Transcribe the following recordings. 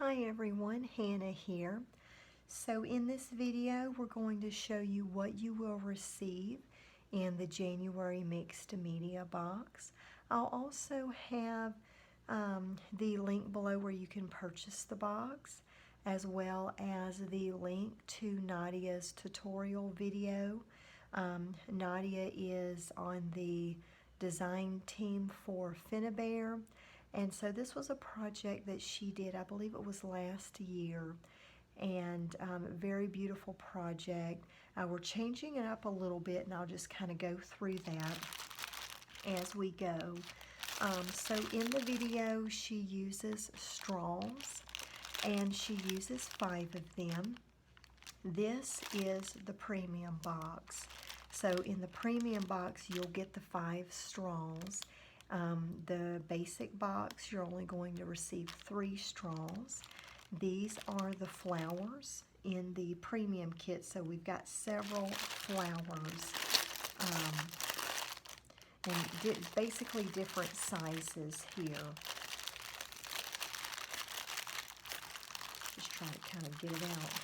Hi everyone, Hannah here. So in this video we're going to show you what you will receive in the January mixed media box. I'll also have the link below where you can purchase the box, as well as the link to Nadia's tutorial video. Nadia is on the design team for Finnabair. And so this was a project that she did, I believe it was last year, and very beautiful project. We're changing it up a little bit, and I'll just kind of go through that as we go. So in the video, she uses straws, and she uses 5 of them. This is the premium box. So in the premium box, you'll get the 5 straws. The basic box, you're only going to receive 3 straws. These are the flowers in the premium kit, so we've got several flowers, and basically different sizes here. Just trying to kind of get it out.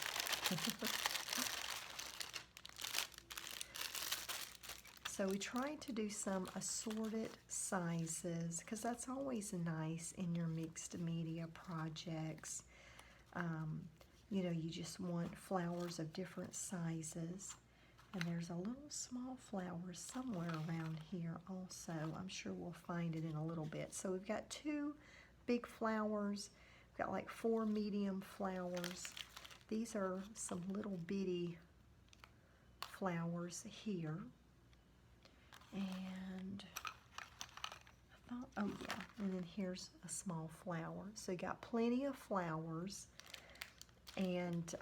So we tried to do some assorted sizes because that's always nice in your mixed media projects. You know, you just want flowers of different sizes. And there's a little small flower somewhere around here also. I'm sure we'll find it in a little bit. So we've got 2 big flowers. We've got like 4 medium flowers. These are some little bitty flowers here. And I thought, oh yeah, and then here's a small flower. So you got plenty of flowers, and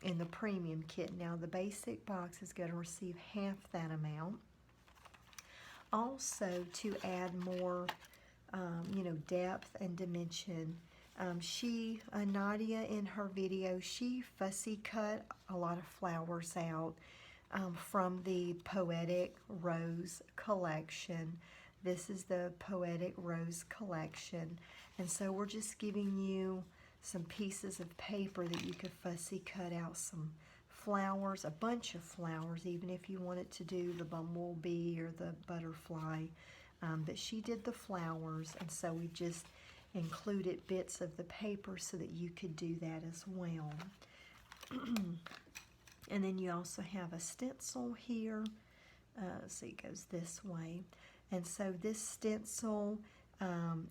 in the premium kit. Now the basic box is going to receive half that amount. Also, to add more, you know, depth and dimension, Nadia in her video, she fussy cut a lot of flowers out from the Poetic Rose collection. This is the Poetic Rose collection, and so we're just giving you some pieces of paper that you could fussy cut out some flowers, a bunch of flowers, even if you wanted to do the bumblebee or the butterfly. But she did the flowers, and so we just included bits of the paper so that you could do that as well. And then you also have a stencil here. So it goes this way. And so this stencil,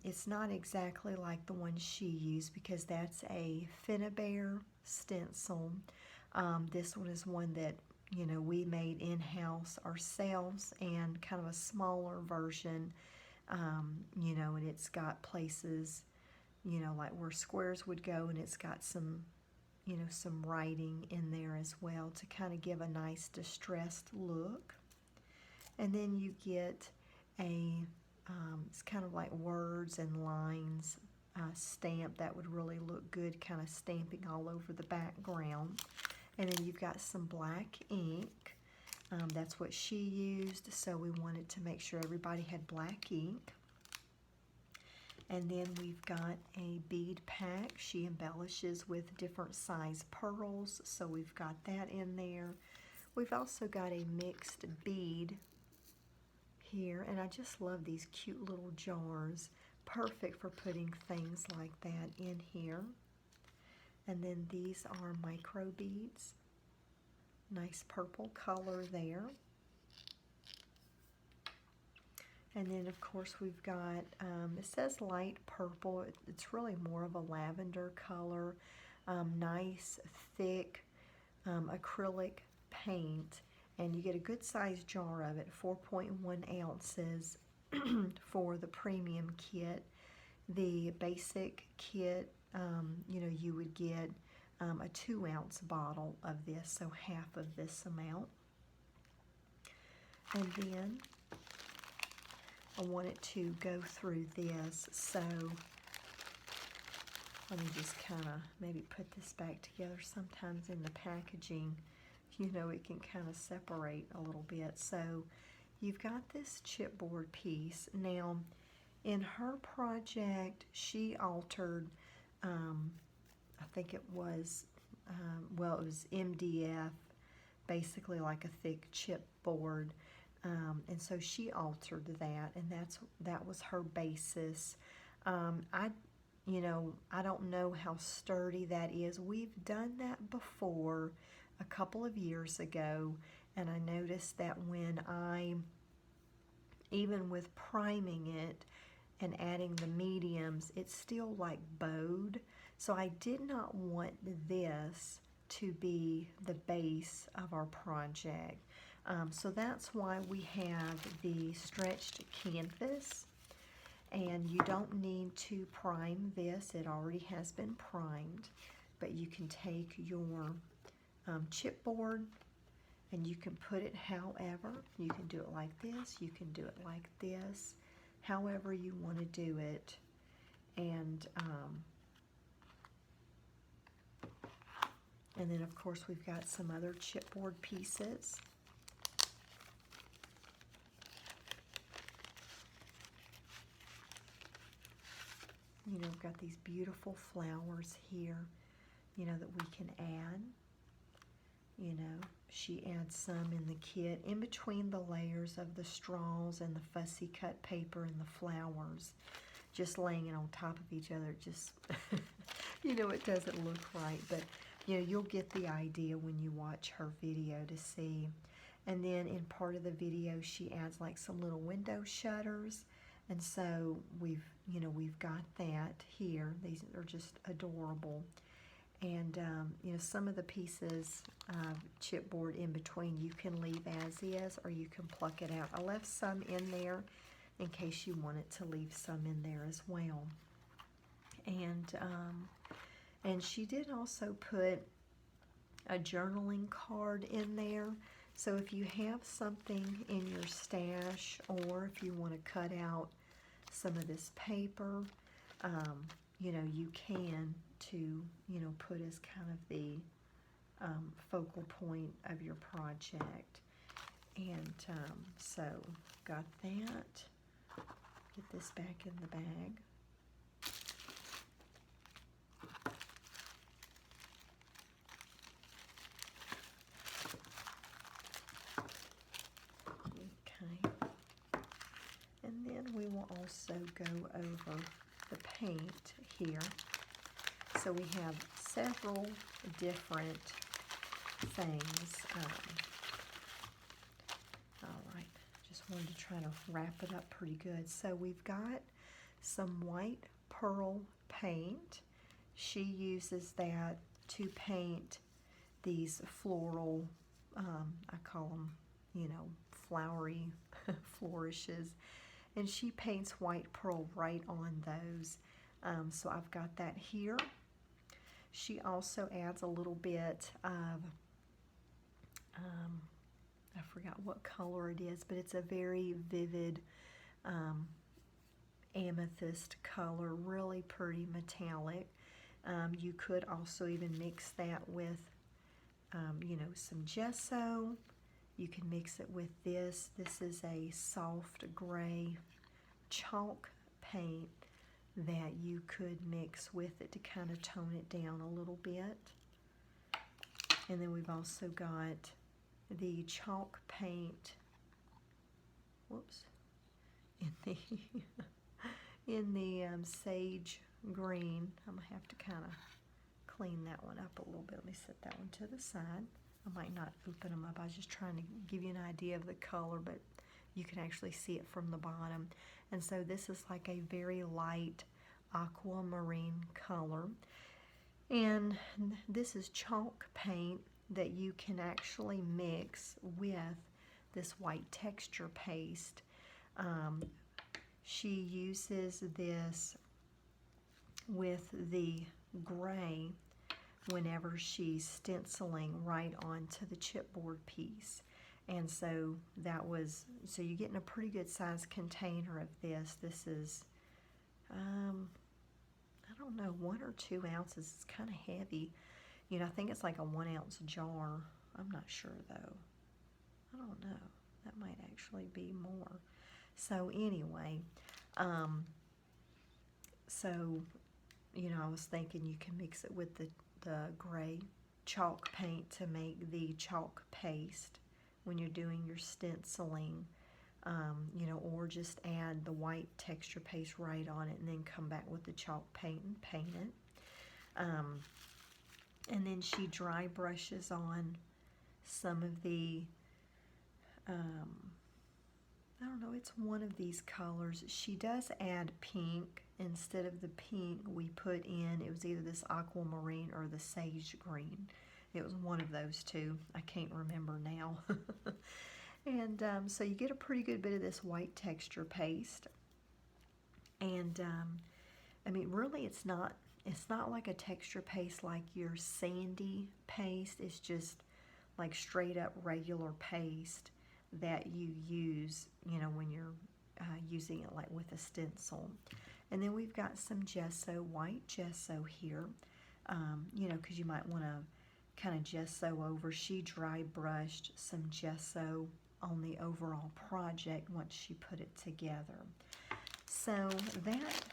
it's not exactly like the one she used because that's a Finnabair stencil. This one is one that, you know, we made in-house ourselves, and kind of a smaller version, you know, and it's got places, you know, like where squares would go, and it's got some, you know, some writing in there as well to kind of give a nice distressed look. And then you get a, it's kind of like words and lines stamp that would really look good, kind of stamping all over the background. And then you've got some black ink. That's what she used, so we wanted to make sure everybody had black ink. And then we've got a bead pack. She embellishes with different size pearls, so we've got that in there. We've also got a mixed bead here, and I just love these cute little jars. Perfect for putting things like that in here. And then these are micro beads. Nice purple color there. And then, of course, we've got, it says light purple. It's really more of a lavender color. Nice, thick acrylic paint. And you get a good size jar of it, 4.1 ounces for the premium kit. The basic kit, you know, you would get a 2-ounce bottle of this, so half of this amount. And then I wanted to go through this, so let me just kind of maybe put this back together. Sometimes in the packaging, you know, it can kind of separate a little bit. So you've got this chipboard piece. Now, in her project, she altered I think it was, well, it was MDF, basically like a thick chipboard. And so she altered that, and that was her basis. I don't know how sturdy that is. We've done that before a couple of years ago, and I noticed that when even with priming it and adding the mediums, it's still like bowed. So I did not want this to be the base of our project. So that's why we have the stretched canvas. And you don't need to prime this. It already has been primed. But you can take your chipboard and you can put it however. You can do it like this. You can do it like this. However you want to do it. And then of course we've got some other chipboard pieces. You know, we've got these beautiful flowers here, you know, that we can add. You know, she adds some in the kit in between the layers of the straws and the fussy cut paper and the flowers, just laying it on top of each other. Just, you know, it doesn't look right, but, you know, you'll get the idea when you watch her video to see. And then in part of the video, she adds like some little window shutters. And so we've got that here. These are just adorable. And, you know, some of the pieces of chipboard in between you can leave as is, or you can pluck it out. I left some in there in case you wanted to leave some in there as well. And she did also put a journaling card in there. So if you have something in your stash, or if you want to cut out some of this paper, you know, you can to, you know, put as kind of the focal point of your project. And so got that. Get this back in the bag. Okay. And then we will also go over the paint here. So we have several different things. All right, just wanted to try to wrap it up pretty good. So we've got some white pearl paint. She uses that to paint these floral, I call them, you know, flowery flourishes. And she paints white pearl right on those. So I've got that here. She also adds a little bit of, I forgot what color it is, but it's a very vivid amethyst color, really pretty metallic. You could also even mix that with, you know, some gesso. You can mix it with this. This is a soft gray chalk paint that you could mix with it to kind of tone it down a little bit. And then we've also got the chalk paint, whoops, in the sage green. I'm gonna have to kind of clean that one up a little bit. Let me set that one to the side. I might not open them up. I was just trying to give you an idea of the color, but you can actually see it from the bottom. And so this is like a very light aquamarine color. And this is chalk paint that you can actually mix with this white texture paste. She uses this with the gray whenever she's stenciling right onto the chipboard piece. And so so you're getting a pretty good size container of this. This is, I don't know, 1 or 2 ounces. It's kind of heavy. You know, I think it's like a 1 ounce jar. I'm not sure though. I don't know. That might actually be more. So anyway, so you know, I was thinking you can mix it with the gray chalk paint to make the chalk paste when you're doing your stenciling, you know, or just add the white texture paste right on it and then come back with the chalk paint and paint it. And then she dry brushes on some of the, I don't know, it's one of these colors. She does add pink. Instead of the pink we put in, it was either this aquamarine or the sage green. It was one of those two. I can't remember now. And so you get a pretty good bit of this white texture paste. And I mean, really, it's not like a texture paste like your sandy paste. It's just like straight up regular paste that you use, you know, when you're using it like with a stencil. And then we've got some gesso, white gesso here, you know, because you might want to kind of gesso over. She dry brushed some gesso on the overall project once she put it together. So that,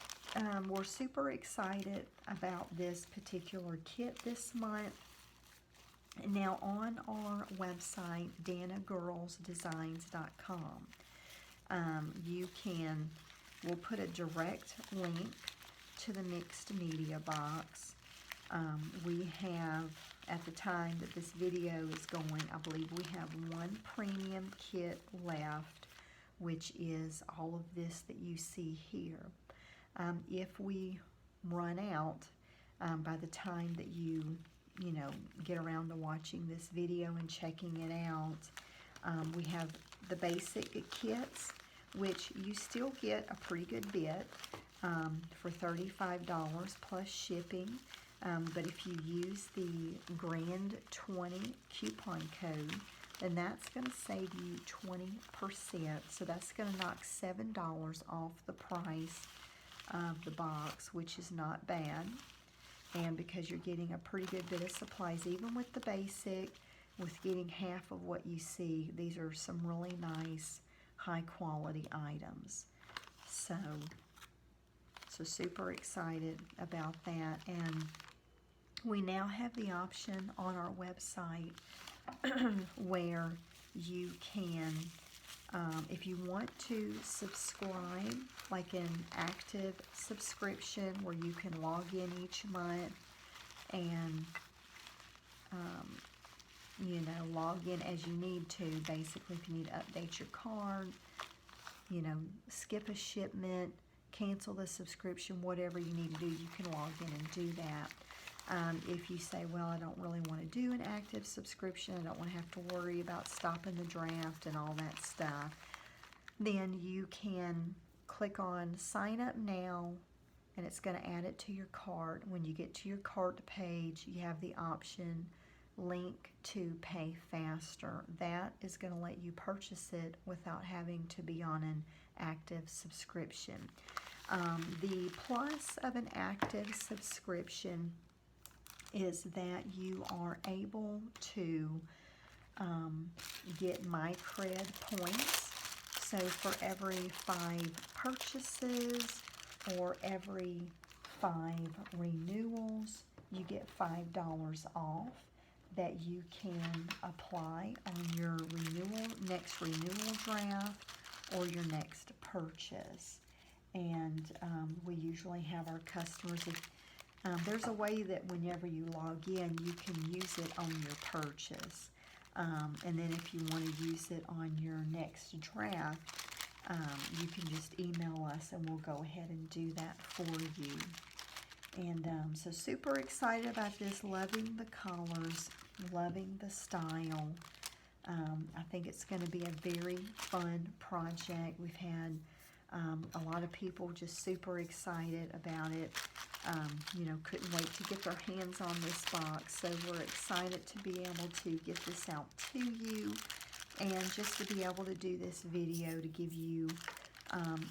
we're super excited about this particular kit this month. Now on our website, dannagirlsdesigns.com, we'll put a direct link to the mixed media box. We have, at the time that this video is going, I believe we have one premium kit left, which is all of this that you see here. If we run out by the time that you know, get around to watching this video and checking it out, we have the basic kits, which you still get a pretty good bit for $35 plus shipping. But if you use the Grand 20 coupon code, then that's going to save you 20%. So that's going to knock $7 off the price of the box, which is not bad. And because you're getting a pretty good bit of supplies, even with the basic, with getting half of what you see, these are some really nice, high quality items. So super excited about that. And we now have the option on our website where you can, if you want to subscribe, like an active subscription where you can log in each month and, you know, log in as you need to. Basically, if you need to update your card, you know, skip a shipment, cancel the subscription, whatever you need to do, you can log in and do that. If you say, well, I don't really want to do an active subscription, I don't want to have to worry about stopping the draft and all that stuff, then you can click on sign up now, and it's going to add it to your cart. When you get to your cart page, you have the option link to pay faster. That is going to let you purchase it without having to be on an active subscription. The plus of an active subscription is that you are able to get MyCred points. So for every 5 purchases or every 5 renewals, you get $5 off that you can apply on your next renewal draft or your next purchase. And we usually have our customers, there's a way that whenever you log in, you can use it on your purchase. And then if you want to use it on your next draft, you can just email us and we'll go ahead and do that for you. And so super excited about this, loving the colors, loving the style. I think it's going to be a very fun project. We've had a lot of people just super excited about it. You know, couldn't wait to get their hands on this box. So we're excited to be able to get this out to you and just to be able to do this video to give you,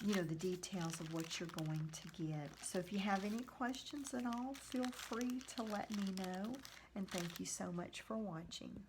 you know, the details of what you're going to get. So if you have any questions at all, feel free to let me know. And thank you so much for watching.